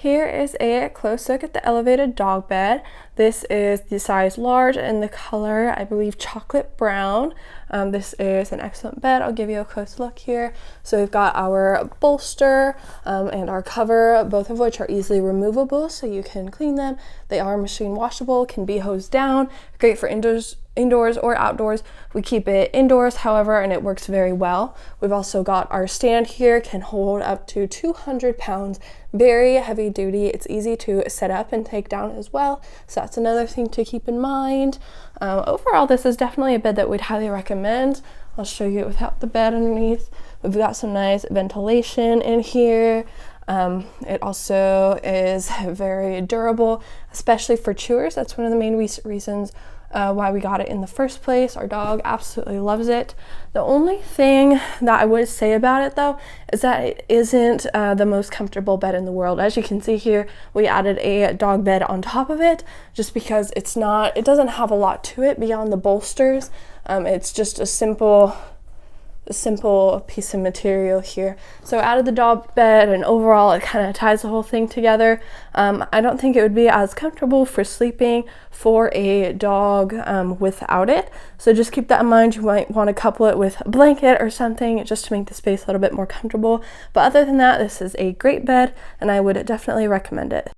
Here is a close look at the elevated dog bed. This is the size large and the color, I believe, chocolate brown. This is an excellent bed. I'll give you a close look here. So we've got our bolster and our cover, both of which are easily removable so you can clean them. They are machine washable, can be hosed down, great for indoors or outdoors. We keep it indoors, however, and it works very well. We've also got our stand here, can hold up to 200 pounds, very heavy duty. It's easy to set up and take down as well, so that's another thing to keep in mind. Overall, this is definitely a bed that we'd highly recommend. I'll show you it without the bed underneath. We've got some nice ventilation in here. It also is very durable, especially for chewers. That's one of the main reasons why we got it in the first place. Our dog absolutely loves it. The only thing that I would say about it though is that it isn't the most comfortable bed in the world. As you can see here, we added a dog bed on top of it just because it doesn't have a lot to it beyond the bolsters. It's just a simple piece of material here. So I added the dog bed, and overall it kind of ties the whole thing together. I don't think it would be as comfortable for sleeping for a dog without it. So just keep that in mind. You might want to couple it with a blanket or something just to make the space a little bit more comfortable. But other than that, this is a great bed and I would definitely recommend it.